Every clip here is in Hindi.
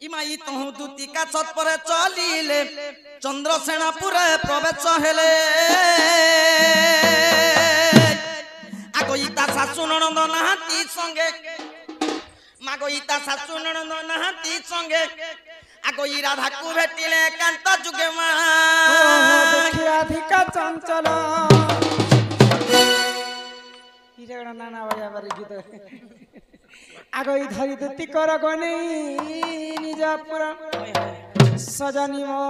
ইমাই তহু দুতিকা ছতপরে চলিলে চন্দ্রসেনাপুরে প্রবেশ হেলে আগইতা শাশু ননদ নাহাতি সঙ্গে মাগইতা শাশু ননদ নাহাতি সঙ্গে আগই রাধাকু ভেটিলে কান্ত যুগে মা দেখি রাধিকা চঞ্চল হিরে নানা বাজা বাড়ি গীত আগই ধরি দুতি কর গনি নিজ পুরা সজনি মো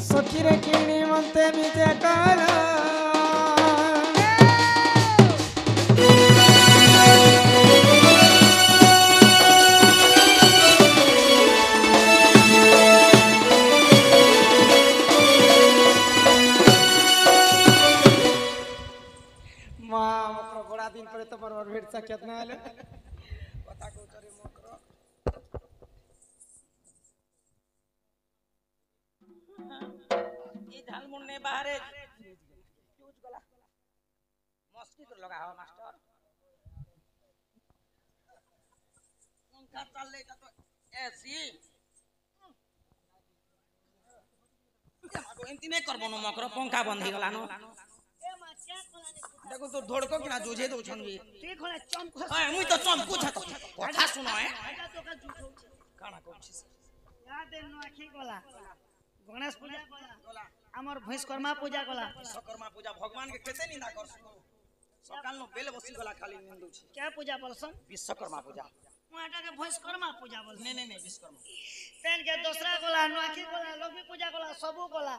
সখিরে কিনি মন্তে মিজে কর दिन पर तो परवर भेट सकेत ना आले कथा को करे मकर ये झालमुंड ने बाहर यूज गला मस्किटो लगा हो मास्टर पंखा चल ले तो एसी तो एंती नहीं करबो न मकर पंखा बंद ही गला नो देखो तो धोड़को किना जोजे दो छनबी ठीक होना चमको ए मुई तो चमको छतो कथा सुनो ए एटा तो का झूठो काना कहछिस याद न आखी गला गणेश पूजा गला हमर भैंसकर्मा पूजा गला विश्वकर्मा पूजा भगवान के केते निंदा करसु सकाल न बेल बसी गला खाली निंदु छी क्या पूजा बोलसन विश्वकर्मा पूजा मुआटा के भैंसकर्मा पूजा बोल नहीं विश्वकर्मा तेन के दूसरा गला नआखी गला लक्ष्मी पूजा गला सबु गला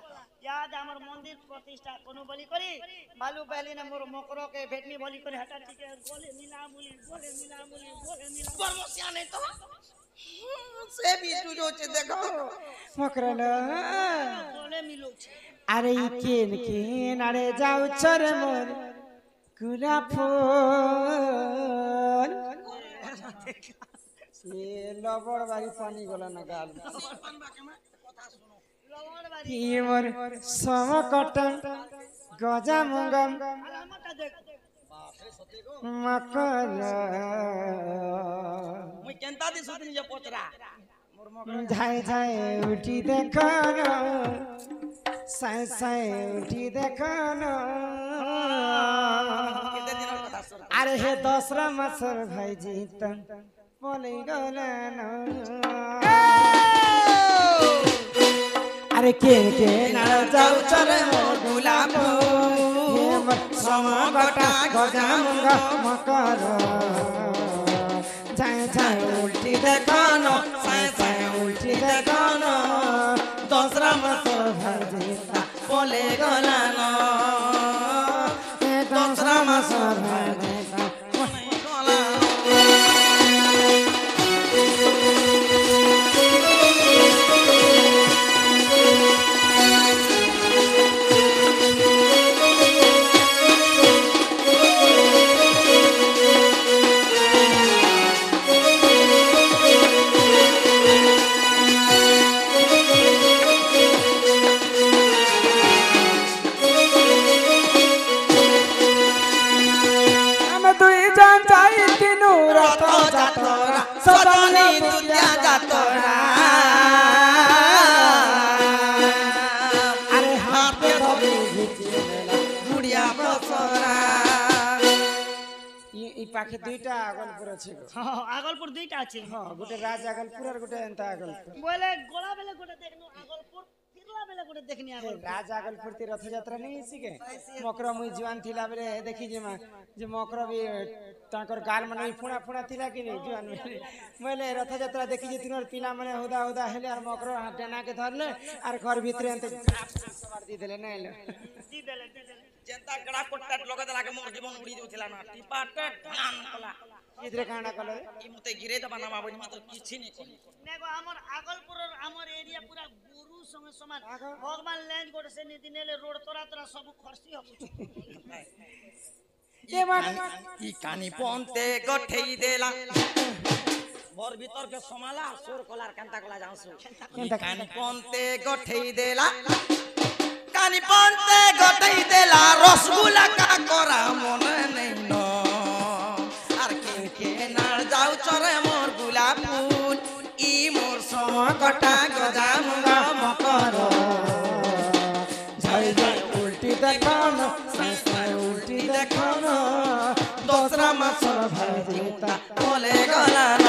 याद हमर मंदिर प्रतिष्ठा कोनो बलि करी बालू बैली ने मोर मकरो के भेटनी बलि करे हटा ठीक है गोले मिला मुली परमसिया नहीं तो से भी तुजो छे देखो मकरल गोले मिलो छे अरे केन अरे जाऊ छरे मोर गुला फूल ये लबड़ बारी पानी गला ना गाल ये मोर समकटन गजा मुंगम मकर मुई केनता दी सुतनी जे पोचरा झाय झाय उठी देखनो साय साय उठी देखनो अरे हे दसरा मासर भाई जीतन बोले गलन अरे के नाल जाऊ चरे मो गुलाब हे समगटा गजा मुंगा मकर जाय जाय उल्टी देखनो साय साय उल्टी देखनो दसरा मासर भाई जीता बोले गलन हे दसरा मासर भाई जीता सजनी दुनिया जातरा अरे हाथ पे धरी गुड़िया बसरा ई पाखे दुईटा आगलपुर अछि हां आगलपुर दुईटा अछि हां गोटे राज आगलपुर और गोटे एंता आगलपुर बोले गोला बेले गोटे देखनो आगलपुर फिरला बेले गोटे देखनी आगलपुर राज आगलपुर ती रथ यात्रा नहीं सिके मकरा मुई जवान थिला बेले देखि जे मकरा भी ताकर गाल मन फुणा फुणा थिला कि नहीं जवान बोले रथ यात्रा देखि जे तिनर पिला माने होदा होदा हेले और मकरा टेना के धरले और घर भीतर एंते सवार दी देले नहीं ले दी देले जनता गड़ा कोट्टा लगत लागे मोर जीवन उड़ी जाउथिला ना टिपाट ढान कला इधरे कांडा कले ई मते गिरे दबा ना बाबू मात्र किछि नहीं करी नेगो हमर आगलपुर हमर एरिया पूरा गुरु संगे समान भगवान लैंड गोटे से निदिनेले रोड तोरा तोरा सब खर्ची हो ई कानी ponte गठेई देला मोर भीतर के समाला सोर कलार कांता कला जाउसु कानी ponte गठेई देला कानी ponte गठेई देला रसगुल्ला का कोरा मन नहीं न आर के কটা গজা মুঙ্গ মকর ঝাই ঝাই উল্টি দেখান সাই সাই উল্টি দেখান দশরা মাসর ভাজিতা বলে গলান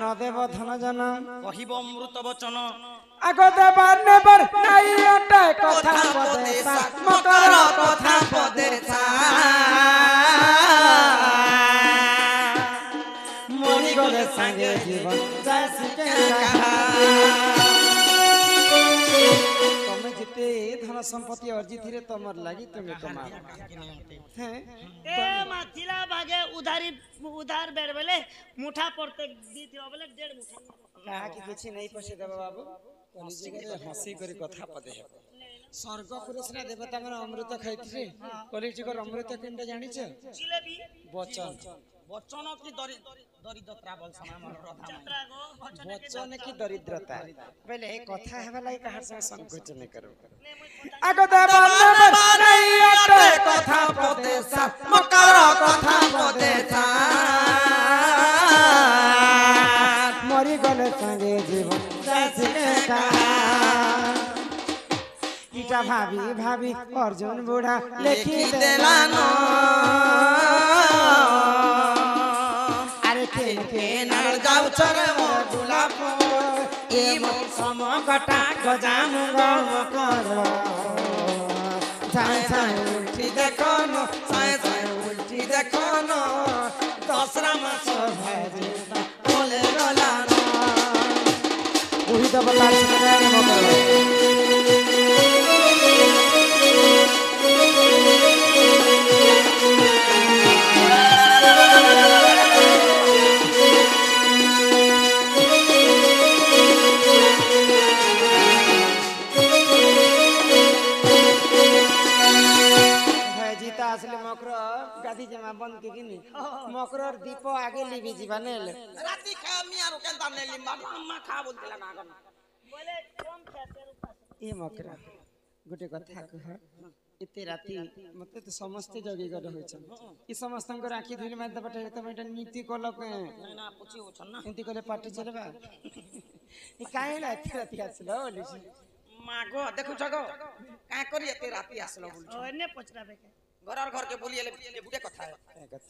নদেব ধন জন কহিব অমৃত বচন আগ দেবার নেবার নাই অটে কথা পদে সাত মকর কথা পদে মরি গলে সাঙ্গে জীবন যায় শিখে তুমি যেতে ধন সম্পত্তি অর্জিত তোমার লাগি তুমি তোমার হ্যাঁ এ মাথিলা ভাগে উধার বের বেলে মুঠা পড়তে দিতে হবে বলে 1.5 মুঠা কাহাকে কিছু নেই পয়সা দেব বাবু কলিযুগরে হসি করে কথা পদে ହେବ স্বর্গ পুরুষ না দেবতা মানে অমৃত খাইছে কলিযুগর অমৃত কিনটা জানিছ জিলেবি বচন বচন কি দরিদ্রতা বলছন আমার প্রধান যাত্রা গো বচন কি দরিদ্রতা বলে কথা হেবা লাই কাহার সঙ্গে সংকোচ ন করো আগ দেবার নেবার নাই অটে কথা পদে মকর কথা পদে মরি গলে সঙ্গে জীবন যাইছে ইটা ভাবি ভাবি অর্জুন বুড়া লেখি দেলান আরে কে কে নাল যাও চরে মোর গোলাপ এ মোর সমকটা গজা মুঙ্গ মকর ছাই ছাই উল্টি দেখন সাই সাই উল্টি দেখন দশরা মাস ভাজি বলে গলান উহি দেবতার সঙ্গে মকর আসলে মকর গাদি জমা বন্ধ কে কিনি মকরর দীপ আগে লিবি ଯିବା নেলে রাতি খা আমি আর কেনতা নেলি মামা খা বলতিলা না আগন বলে কম খেতের উপাস এ মকর গোটে কথা কহ এতে রাতি মতে তো সমস্ত জগি গড হইছ ই সমস্তଙ୍କର আখি ধুলি মার দবটা তুমি এটা নীতি কলক না পুছি উছন না এমতি কলে পাটি চলবা এ কাইলা এতে রাতি আসলো লিছি মাগো দেখুছ গো কা করি এতে রাতি আসলো বলছ ও এনে পচরাবে কে ঘরর ঘরকে বলিলে গুটে কথা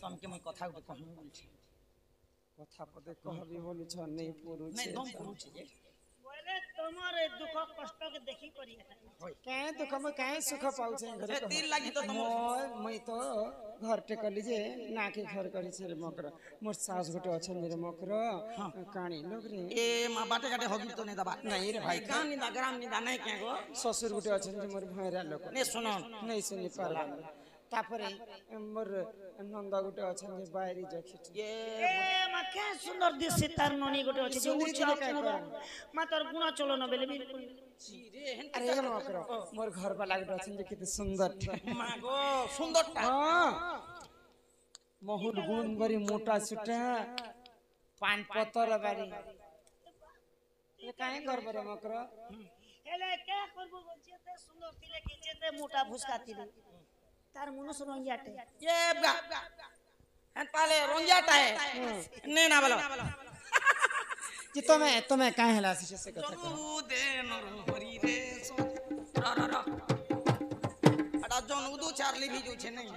তমকে মই কথা গুটে কহি বলছি কথা পদে কহবি বলুছ নেই পুরুছ নাই দম করুছি যে বলে তোমার দুঃখ কষ্ট কে দেখি করি কাहे दुख में काहे सुख पाउछे घरे ए दिल लागि तो तुम মই তো घर टे कली जे ना के घर करी छे रे मकर मोर सास गोटे अछन रे मकर काणी लोग रे ए मा बाटे काटे हगी तो ने दबा नहीं रे भाई कान निदा ग्राम निदा नहीं के गो ससुर गोटे अछन जे मोर भैरा लोक ने सुनो नहीं सुनी पारबा तापरे मोर नंद गोटे अछन जे बाहरी जखिट ये ए मा के सुंदर दिसि तार ननी गोटे अछि जे सुंदरी उच्च काय पूरा मा तोर गुण चलन बेले बिल्कुल अरे मकर मोर घर वाला गोटे अछन जे किते सुंदर मागो सुंदरटा हां महुल गुण गरी मोटा सुटा पान पतर बारी ये काहे करबो रे मकर एले के करबो जेते सुंदर तिले कि जेते मोटा भुसका तिले तार मनुष्य रंगियाटे ये हन पाले रोंगियाटा है ने ना बोलो कि तुम्हें काहे हला से कथा कर दे नरी रे सो र र अडा जनउदु चार्ली भी जो छे नहीं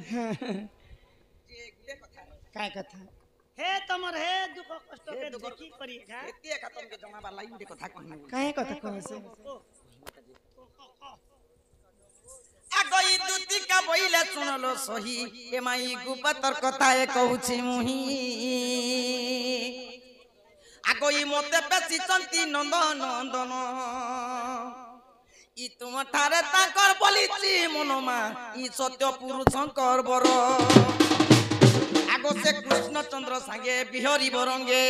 ये गुडे कथा काय कथा हे तमर हे दुख कष्ट के देखि करी खा एते खतम के जमा बा लाइन दे कथा कहने काहे कथा कह से আগই দুতিকা বইলে শুনলো সহি এ মাই গুপাতর কথা এ কହୁছি মুহি আগই মতে বেশি চন্তি নন্দ নন্দন ই তোমারে তাকর বলিছি মনমা ই সত্য পুরুষঙ্কর বর আগো সে কৃষ্ণচন্দ্র সাঙ্গে বিহরি বরঙ্গে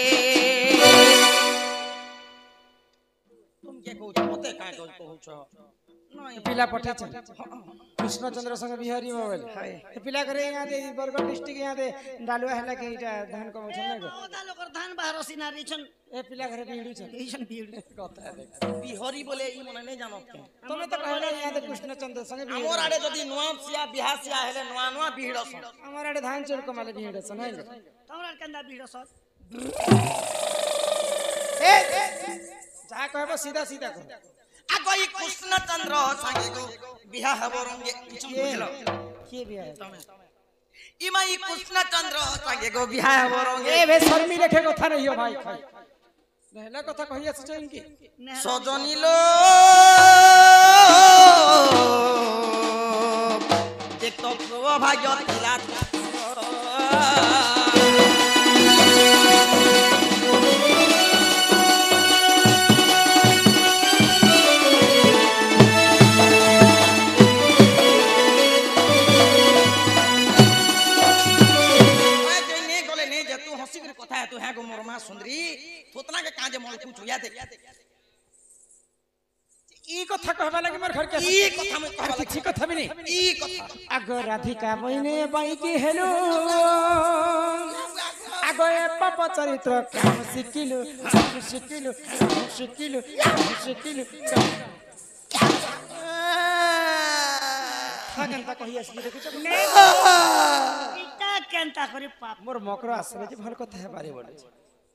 তুমি কে কହୁଛ মতে কায় কହୁଛ पिला पठे कृष्णचंद्र संग बिहारी मोबाइल पिला करे यहाँ दे बरगढ़ डिस्ट्रिक्ट यहाँ दे डालुआ है कि इटा धान कम छन ना ओदा लोकर धान बाहर सिनारी छन ए पिला घरे बिहड़ी छन एसन भीड़ कथा देख बिहारी बोले ई मने नहीं जानो तमे तो कहले यहाँ दे कृष्णचंद्र संग बिहड़ी हमर आड़े जदी नुआ सिया बिहा सिया हेले नुआ नुआ बिहड़स हमर आड़े धान चोर कमाले बिहड़ी छन है तमरा कंदा भीड़ सर ए जा कहबो सीधा सीधा कह आगो ई कृष्णचंद्र संगे गो बिहा हबो रंगे किछु बुझलो के बिया ई माई कृष्णचंद्र संगे गो बिहा हबो रंगे ए बे शर्मी रेखे कथा नहीं हो भाई नहला कथा कहिया से इनकी सजनी लो देख तो प्रभु भाग्य तिला तू है गो मोरमा सुंदरी थोतना के काजे मोल कुछ या दे ई कथा कहबा लागि मोर घर के ई कथा में कहबा किछि कथा भी नहीं ई कथा आगो राधिका बहिने बाई की हेलो आगो ए पाप चरित्र काम सिकिलु सिकिलु सिकिलु सिकिलु केनता कहिया से देखि छ इटा केनता करी पाप मोर मकरो आसरे जे भल कथा है बारे बोले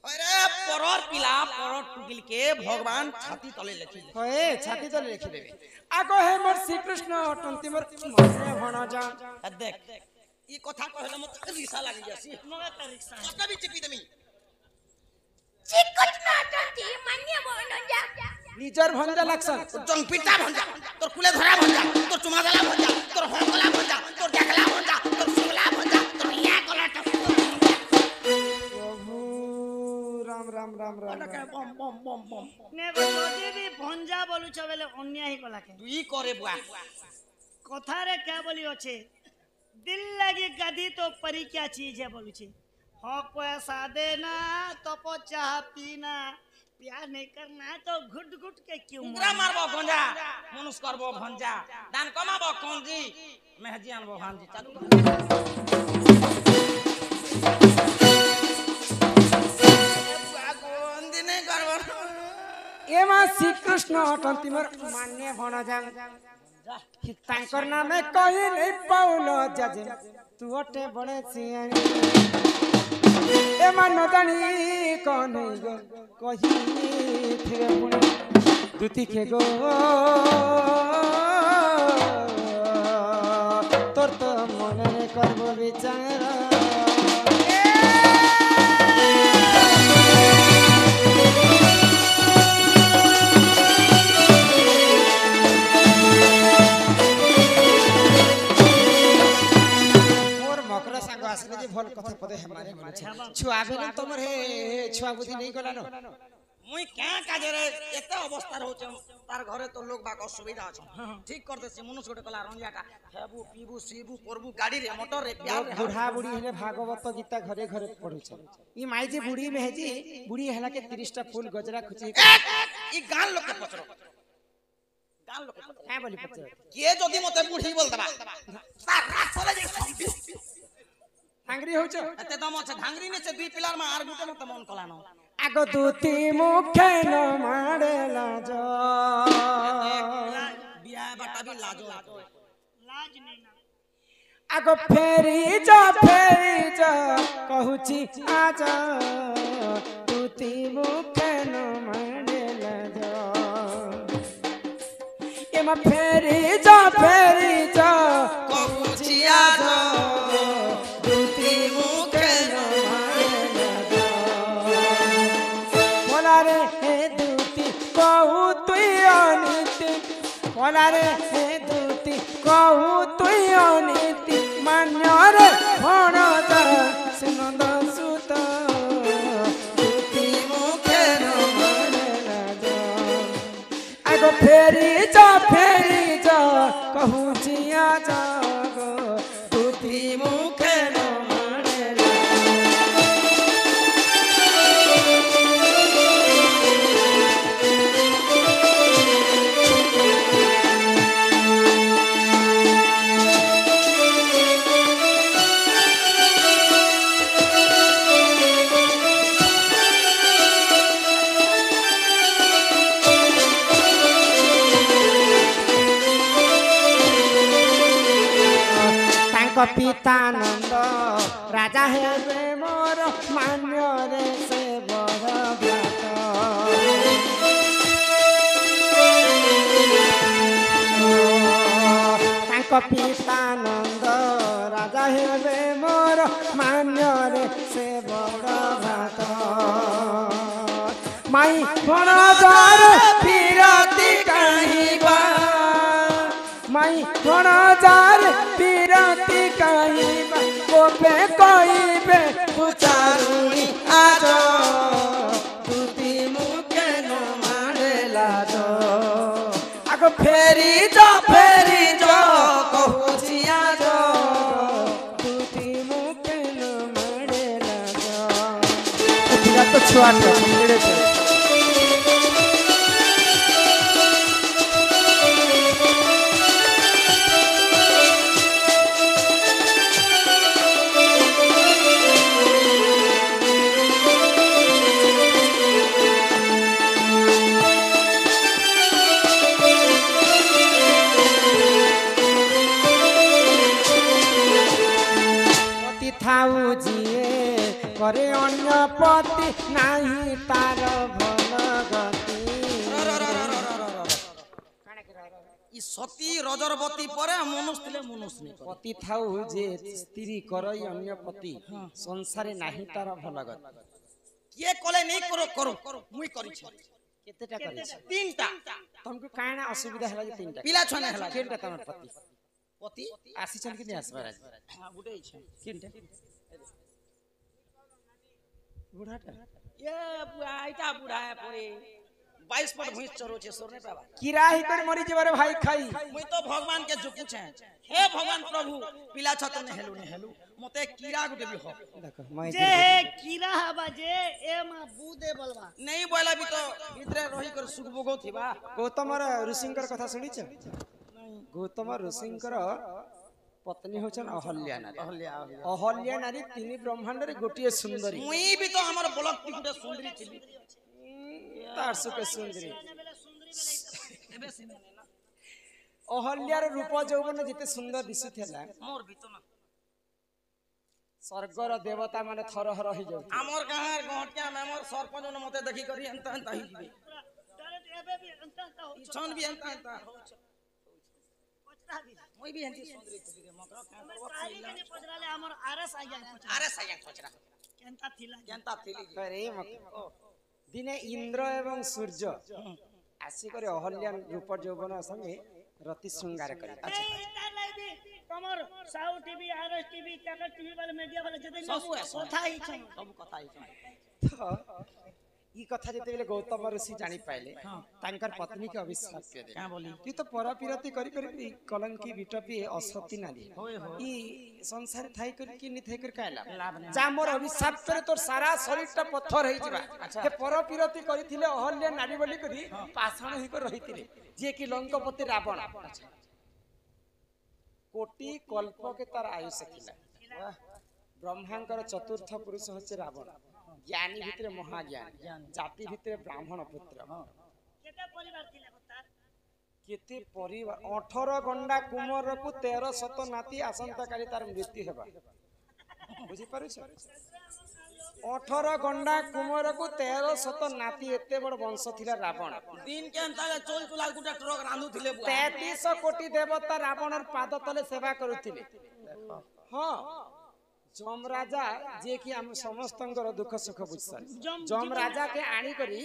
अरे परर पिला परर टुकिल के भगवान छाती तले लिखि होए छाती तले लिखि देबे आगो हे मोर श्री कृष्ण अटंती मोर मने भण जा देख ई कथा कहले मत रिसा लागि जासी मगा त रिक्शा कटा भी टिपी देमी चिकट नाटंती मान्य बोन जा निजर भंजा लक्षण जंग पिटा भंजा तोर कुले धरा भंजा तोर चुमागला भंजा तोर होंगला भंजा तोर देखला भंजा तोर सुगला भंजा तोर या गला प्रभु राम राम राम राम बम बम बम बम ने बजे भी भंजा बोलु छ बेले अन्य ही कला के तू ई करे बुआ कथा रे क्या बोली अछि दिल लगी गधी तो परी क्या चीज है बोलु छी हक पैसा देना तप चाह पीना प्यार नहीं करना तो घुट घुट के क्यों उंगरा मारबो गंजा मनुष्य करबो भंजा दान कमाबो कोंजी मेहजी आनबो भांजी चालू गोंदी नहीं करबो एमा श्री कृष्ण अटंती मोर मान्य भण जा तांकर नामे कहि नहीं पाउलो जजे तू अटे बड़े सियानी एमा न जानी कोन गो कहि थिरे पुणी दुती के गो तोर तो मने करबो विचार आसले जे भल कथा पदे हमारे मन छुआ बेलन तमर हे छुआ बुद्धि नहीं गलानो मुई क्या काजे रे एते अवस्था रहौ तार घरे तो लोग बाक असुविधा छ ठीक कर दे से मनुष्य गोटे कला रंजाटा हेबू पीबू सीबू करबू गाड़ी रे मोटर रे प्यार रे बूढ़ा बूढ़ी हेले भागवत गीता घरे घरे पढु छ ई माई जे बूढ़ी में हेजी बूढ़ी हला के 30 टा फूल गजरा खुची ई गान लोग के पचरो गान लोग क्या बोली पचरो के जदी मते बूढ़ी बोल दबा तार रासले जे संपी हांगरी हो छ एते दम छ धांगरी ने से दुई पिलार में आर गुटे मते मन कलानो आगो दूती मुखे न मारेला जो बिया बटा भी लाजो लाज नहीं ना आगो फेरी जा कहूची आजा दूती मुखे न मारेला जो एमा फेरी जा कहूची आजा दूती मुखे न मारेला बोला रे हे दूती कहू तुई अनीति बोला रे हे दूती कहू तुई अनीति मान्य रे भण सुनंद सुत दूती मुखे न मारेला जो आगो फेरी जा कहू जिया जा दूती मुखे न मारेला ପିତାନନ୍ଦ ରାଜା ହେବେ ମୋର ମାନ୍ୟରେ ସେ ବଡ଼ ବ୍ୟାଟ ତାଙ୍କ ପିତାନନ୍ଦ ରାଜା ହେବେ ମୋର ମାନ୍ୟରେ ସେ ବଡ଼ ଭାତ ମାଇ କଣ ଯାର ବିରତି କାହିଁବା ମାଇ କଣ ଯାର ବିରତି କାହିଁବା କୋବେ କହିବେ ତୁ ଚାରୁଣି ଆଜ ତୁତି ମୁକେ ନ ମାରେଲା ଦ ଆଗ ଫେରି ଯା କହୁଛି ଆଜ ତୁତି ମୁକେ ନ ମାରେଲା ଦ ଏତିକା ତ ଛୁଆଟେ ମିଳେ ଥାଉ ଯିଏ করে অন্য পতি নাহি তার ভাল গতি ই সতী রজরবতী পরে মনুষ ଥିଲେ মনুষ নেই পতি থাউ যে স্ত্রী করই অন্য পতি সংসারে নাহি তার ভাল গতি কিয়ে কলে নেই করো মুই করিছি কেতেটা করিছ তিনটা तुमको काना असुविधा हला जे तीनटा पिला छने हला केनटा तमर पति पति आसीछन कि नहीं आसबार आज हां गुडे छै केनटा बुढ़ाटा ये आइटा बुढ़ा है परे 22 पर भैंस चरो छे सोरने पावा किराही कर मरी जेबारे भाई खाई मुई तो भगवान के जुकु छे हे भगवान प्रभु पिला छत ने हेलु मते कीड़ा गुटे भी हो देखो मैं जे कीड़ा हबा जे ए मा बूदे बलवा नहीं बोला भी तो भीतरे रही कर सुख भोगो थिबा गौतम ऋषिंकर कथा सुनिछ गौतम ऋषिंकर पत्नी होचन अहल्या नारी अहल्या नारी तीन ब्रह्मांड रे गोटिए सुंदरी मुई भी तो हमर ब्लॉक ती गुटे सुंदरी छिली तार सुके सुंदरी एबे सिने ना अहल्यार रूप यौवन जिते सुंदर दिसुथेला मोर भी तो ना स्वर्गर देवता माने थरहर हो जाउ हमर गांर गहटिया में हमर सरपंच ने मते देखि करी अंत अंत ही जीवे एबे भी अंत हो छन भी अंत अंत पचरा भी मुई भी हंती सुंदरी छिली रे मकरा का करबो सारी के पचराले हमर आरस आ जाय अरे सया खोचरा केनता थिला जनता थिली अरे दिने इंद्र एवं सूर्य आसी करे अहल्या रूप यौवन संगे रति श्रृंगार करे नहीं तालाई भी कमर साउ टीवी आरएस टीवी काका टीवी वाले मीडिया वाले जते सब कथा ही छ सब कथा ही तो ई कथा जते बेले गौतम ऋषि जानि पाइले तांकर पत्नी के अभिशाप के दे क्या बोली तू तो परपिरति करी करी कलंकी बिटपी असती नाली ई संसार थाई करी कि नि थाई कर कायला जा मोर अभिशाप करे तोर सारा शरीरटा पत्थर होई जिबा के परपिरति करिथिले अहल्य नारी बोली करी पाषाण होई कर रहिथिले जे कि लंकापति रावण कोटि कल्प के तार आयुष थिला ब्रह्मांकर चतुर्थ पुरुष होचे रावण ज्ञानी भितरे महाज्ञान जाति भितरे ब्राह्मण पुत्र केते परिवार थिला तार केते परिवार 18 गंडा कुमार को 13 शत नाती आसंता काली तार मृत्यु हेबा बुझी पारु छ 18 गंडा कुमार को 13 शत नाती एते बड़ वंश थिला रावण दिन के अंतले चोल चुलाल गुटा ट्रक रांधु थिले 33 कोटी देवता रावणर पाद तले सेवा करुथिले हां जम राजा जे कि हम समस्तंकर दुख सुख बुझसन जम राजा के आनी करी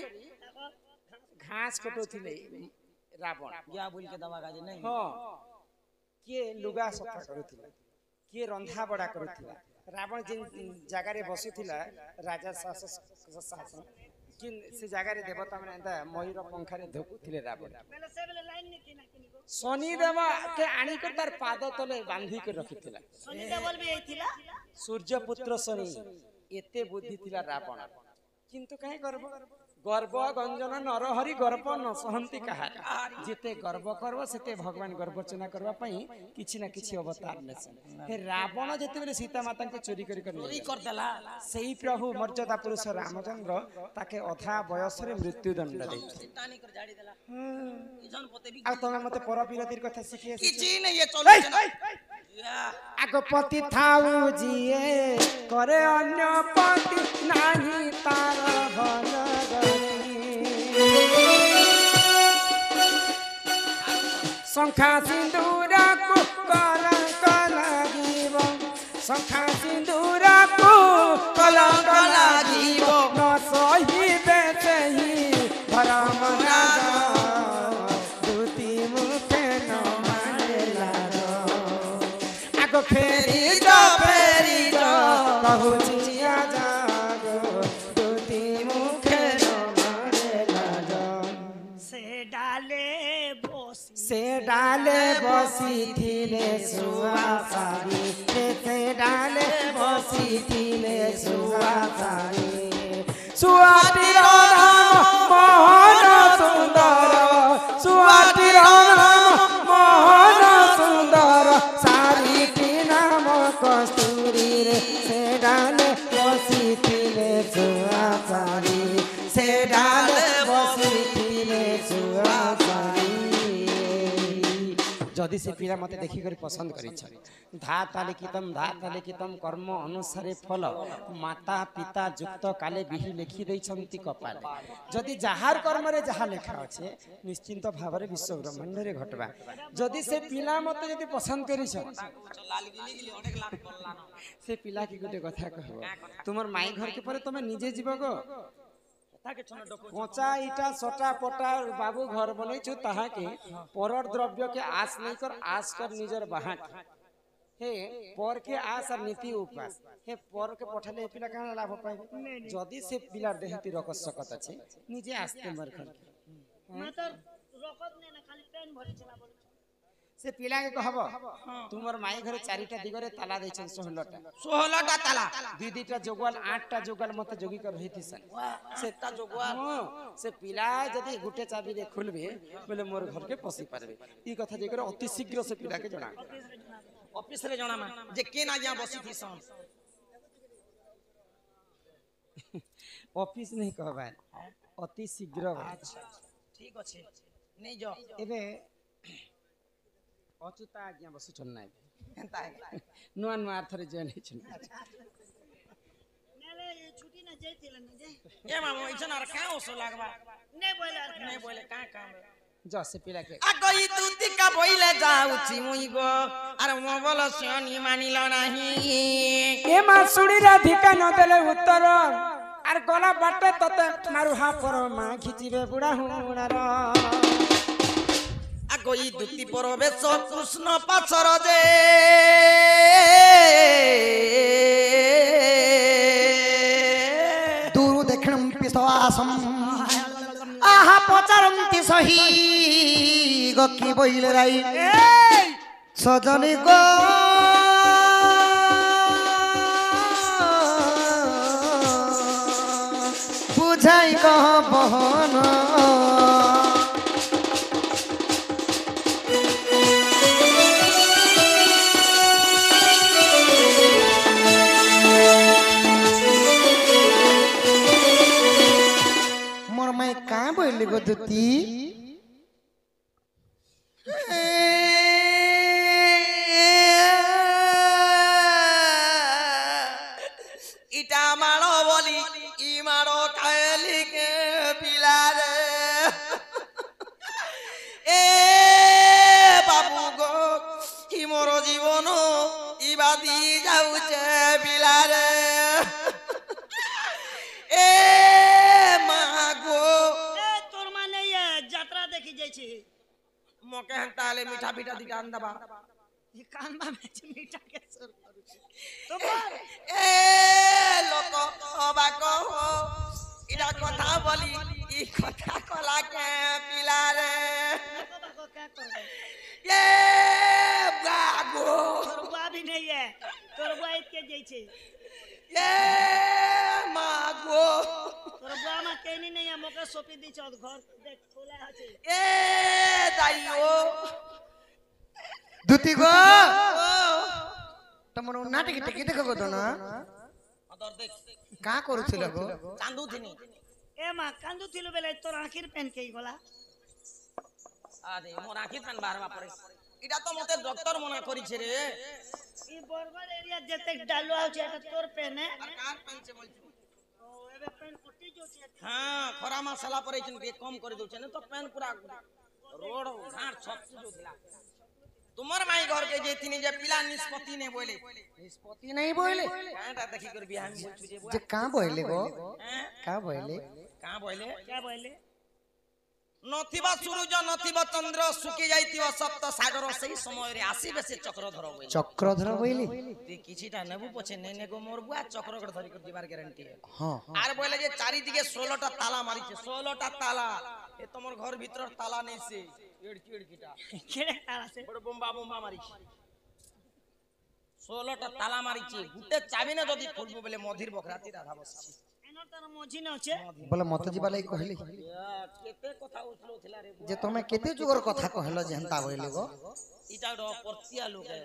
घास कटोथिले रावण या बोल के दवा गाजे नहीं हां के लुगा सफा करुथिला के रंधा बड़ा करुथिला रावण जिन जगह रे बसिथिला राजा शासन किन से जगह रे देवता माने एंता मयूर पंखा रे धोकुथिले रावण पहले से बेले लाइन नहीं थी ना किनको शनि देव के आनी कर तार पाद तले बांधी के रखिथिला सोनी देवल भी आई थिला सूर्य पुत्र शनि एते बुद्धि थिला रावण किंतु काहे गर्व गर्व गंजन नरहरि गर्व न सहंती कहा जेते गर्व करबो सेते भगवान गर्वचना करबा पई किछि ना किछि अवतार लेसन हे रावण जेते बेले सीता माता के चोरी करी चोरी कर देला सेही प्रभु मर्यादा पुरुष रामचंद्र ताके अधा बयस रे मृत्यु दंड दे टानी कर जाड़ी देला ई जन पते भी आ तमे मते परपिरतिर कथा सिखिए किछि नहीं ये चलो আগ পতি থাউ জিয়ে করে অন্য পতি নাহি তার ভল গতি শঙ্খা সিন্দুরকু কলঙ্ক লাগিব শঙ্খা সিন্দুরকু কলঙ্ক লাগিব ন সহিবে সেই ধর্ম রাজা দুতি মুখে ন মানেলা আগ ফেরি যা কহুছি আজাগ দুতি মুখে ন মানেলা সে ডালে বসিছিলে সুয়াসারি সে ডালে বসিছিলে সুয়াসারি সুয়াটির নাম মোহন সুন্দর সুয়াটির নাম মোহন সুন্দর সারিটি নাম কস্তুরী রে সে ডালে বসিছিলে সুয়াসারি সে ডালে বসিছিলে সুয়াসারি যদি সে পিলা মতে দেখি করে পছন্দ করিছ ধা তালিকিতম কর্ম অনুসারে ফল মাতা পিতা যুক্ত কালে বিহি লেখি দেইছন্তি কপালে যদি যাহার কর্মরে যাহা লেখা আছে নিশ্চিন্ত ভাবে বিশ্ব ব্রহ্মাণ্ডরে ঘটবা যদি সে পিলা মতে যদি পছন্দ করিছ সে পিলা কি গোটে কথা কহব তোমার মাই ঘর কে পরে তুমি নিজে ଯିବ গো कोचा इटा सोटा पोटा बाबू घर बनैछु ताहाके परर द्रव्य के आस नहीं कर आस कर निजर बाहा हे पर के आस और नीति उपास हे पर के पठाले पिला काना लाभ पाइबे जदी से पिलार देहती रकत सकत अछि निजे आस्ते मर कर मातर रकत ने ना खाली पेन भरि चला बोल से पिला के कहब तुमर माई घरे चारिटा दिगरे ताला दैछन 16टा ताला दीदीटा जोगवाल 8टा जोगवाल मते जोगी कर रहिथिसन सेटा जोगवाल से पिला जदी गुटे चाबी रे खुलबे बोले मोर घर के पसी पारबे ई कथा जे करे अति शीघ्र से पिला के जणा ऑफिस रे जणा मा जे के ना या बसी थी सन ऑफिस नहीं कहबा अति शीघ्र अच्छा ठीक अछि नहीं जो एबे अचुता आज्ञा बसु चलना है एंता है नुआ नुआ थरे जॉइन है छन नेले छुट्टी ना जैतिल ने जे ए मामो इछन आर का ओसो लागबा नहीं बोले का काम जा से पिला के आगई तुति का बोइले जाउची मुई गो आर मो बोल सोनी मानिल नाही ए मा सुड़ी राधिका न देले उत्तर आर गला बाटे तते मारू हा पर मा खिचिबे बुढ़ा हुणार आगई दुति परवेश कृष्ण पाछर जे दूरु दक्षिणं पिसवासम आहा पचारंती सही गकी बोइले राई सजनी गो बुझाई कह बहन मोर माई का बोइले गो दुती इटा मारो बोली ई मारो काली के पिलारे ए बाबू गो ई मोर जीवन ई बादी जाउचे पिलारे ए माँ गो ए तोर माने ये यात्रा देखि जाय छी मोके हंता ले मीठा पीठा दिकान दबा ये कानबा में मीठा के सुर करू तो बोल ए लोक बाको इडा कथा बोली ई कथा कला के पिलारे को क्या करबे ये बागो तोर बुआ भी नहीं है तोर बुआ के जाय छी ये मागो तोर बुआ में केनी नहीं है मोके सोपी दी छ घर देख खोला है ए दाइयो दुती गो तमर नाटक टिके देख गो ना अदर देख का करूथिल गो चांदू थिनी ए मां कांदू थिलु बेले तोर आखिर पेन के गला आदे मोर आखिर पेन बारवा पड़े এটা তো মতে ডক্টর মনে করিছে রে ই বরগড় এরিয়া যেতে ডালু আছে এটা তোর পেনে আর কার পেনছে বলছি ও এবে পেন কুটি যাচ্ছে হ্যাঁ খরা মাস সালা পরে কে কম করে দউছে না তো পেন পুরা রোড ঘাট সব কিছু দিলা তোমার মাই ঘর के जे तिनी जे पिला निष्पत्ति ने बोले निष्पत्ति नहीं बोले कांटा देखी कर बियाह में बोलछु जे जे का बोले गो हैं का बोले का बोले क्या बोले नथिबा सूरज नथिबा चंद्र सुकी जाइतिबा सप्त सागर सही समय रे आसीबे से चक्रधर बोले चक्रधर बोले ती किछिटा नेबु पछे नेने गो मोरबुआ चक्रधर धरि कर दिबार ग्यारंटी है हां आर बोले जे चारि दिगे 16 टा ताला मारिছে 16 टा ताला ए तमर घर भीतर ताला नै से एड़कीटा केड़े ताला से बड़ बम्बा मारिছে 16 टा ताला मारिছে गुटे चाबी ने जदी खोलबो बोले मधिर बखराती राधा बसछि एनो तार मझी न আছে बोले मत जीवा लाई कहले केते कथा उठलो थिला रे जे तमे केते जुगर कथा कहलो जनता बोले गो इटा डो परतिया लोग है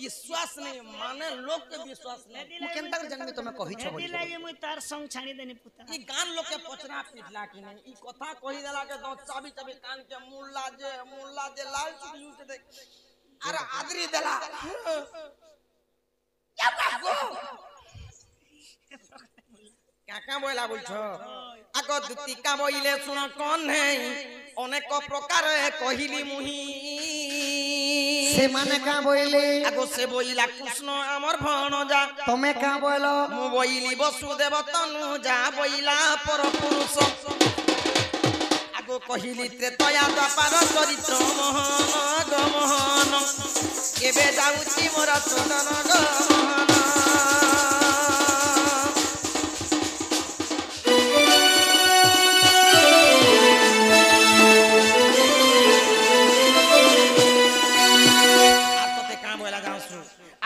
विश्वास नहीं माने लोग के विश्वास नहीं मु केनता कर जानबे तमे कहि छ एदी बोले लागे मुई तार संग छाणी देनी पुता ई गान लोग के पचरा पिटला कि नहीं ई कथा कहि देला के दो चाबी चाबी कान के मुल्ला जे लाल चुक यूज देख अरे आदरी देला क्या बाबू काका बोला बोलछो आगो दुतिका बोइले सुन कोन है अनेक प्रकार कहिली मुही से माने का बोले आगो से बोइला कृष्ण हमर भणजा तमे का बोलो मु बोइली वसुदेव तनु जा बोइला पर पुरुष आगो कहिली त्रेतया द्वापर चरित्र मोहन गमोहन केबे जाउची मोर सुदन गमोहन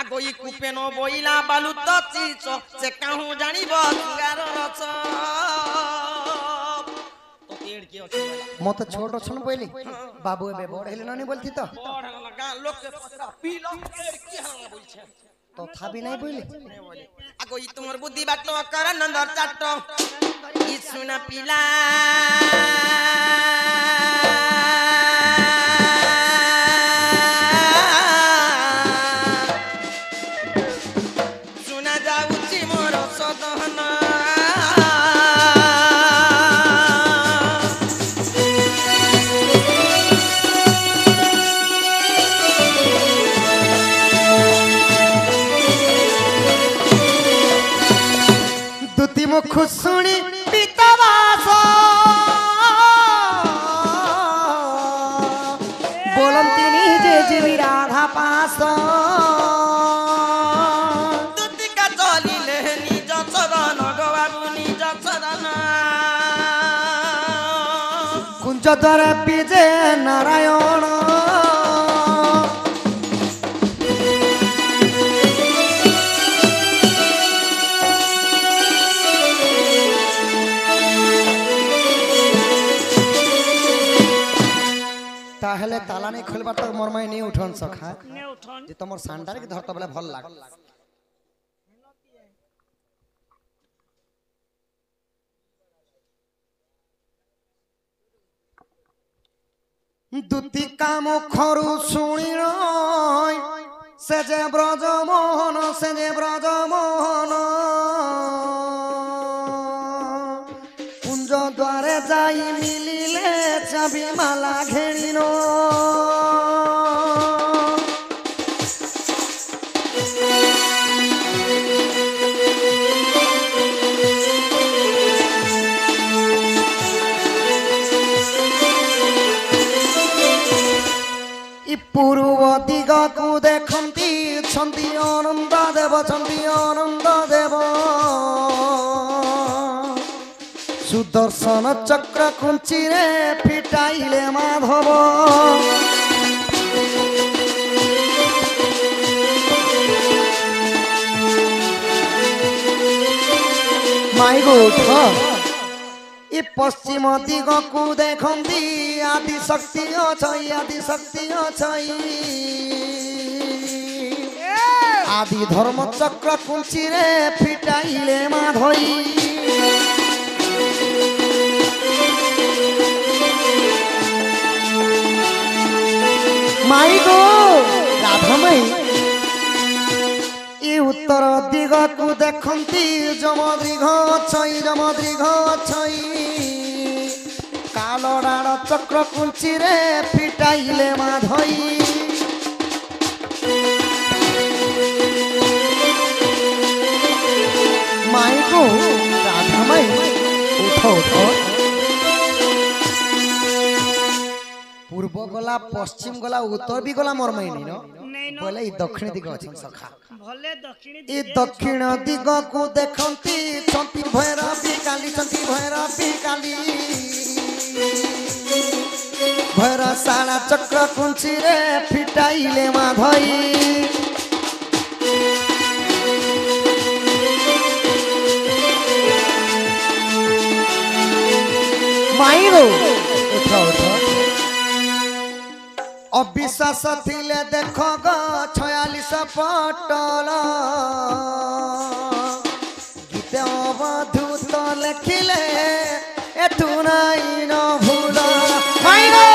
गोई कुपेनो बोइला बालू तो चीच से कहूं जानिबो तुगार रच तो पेड़ के अछि मत छोट छन बोले बाबू एबे बड़ हेले ननी बोलती तो बड़ लगा लोग के पत्रा पीलो पेड़ की हाल बोलछे तो था भी नहीं बोले नहीं बोले आ गोई तुमर बुद्धि बाटो कर नंदर चाटो ई सुना पिला मुख सुनी पितवास बोलती निजे जीवी राधा पास दुतिका चलिले निज चरण गवाबु निज चरण कुंज द्वारा विजय नारायण ताहले ताला नहीं खोलबा तक मोर माई नहीं उठन सखा ने उठन जे तमर सांडार के धरत बले भल लाग दुति काम खरु सुनिण से जे ब्रज मोहन कुंज द्वारे जाई मिलिले चाबी माला घेणिनो पूर्व दिग को देखती छंदी आनंद देव सुदर्शन चक्र कुंची रे फिटाइले माधव माई गुठ इ पश्चिम दिग को देखती आदि शक्ति अच्छी आदि धर्म चक्र कुंची रे फिटाइले माधई মাই গো রাধামাই ই উত্তর দিগকু দেখন্তি যমদৃঘ ছই কালরাড় চক্র কুঞ্চিরে ফিটাইলে মাধই মাই গো রাধামাই উঠো উঠো पूर्व गला पश्चिम गला उत्तर भी गला मोर माई नहीं न बोले ई दक्षिण दिग अछि सखा भले दक्षिणी ई दक्षिण दिग को देखंती चंपी भैरवी काली चंपी भैरवी काली भैर साला चक्र कुंची रे फिटाइले माधई माई रो उठो उठो अविश्वास थिले देख ग 46 पटल गीते अवधूत लेखिले एथु नाई न भूल माइरो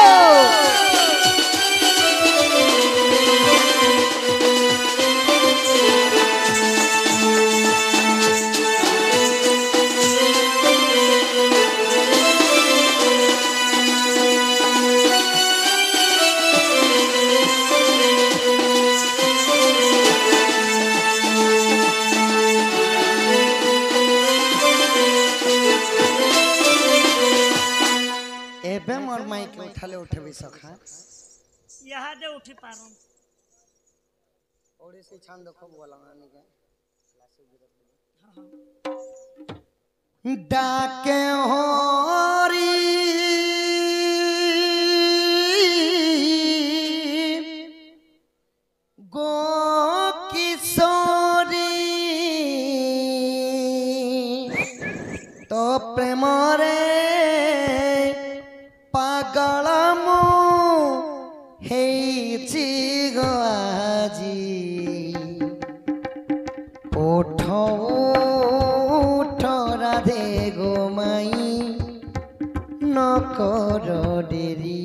एबे मोर माई के उठाले उठबे सखा यहाँ दे उठी पारम ओड़े से छान देखो बोला माने के डाके होरी गो किशोरी तो प्रेम रे पागल मु हेची गो आजी उठ उठ राधे गो माई न कर डेरी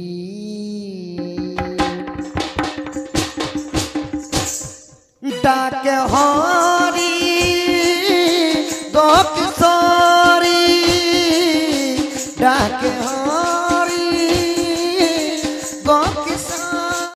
डाके हो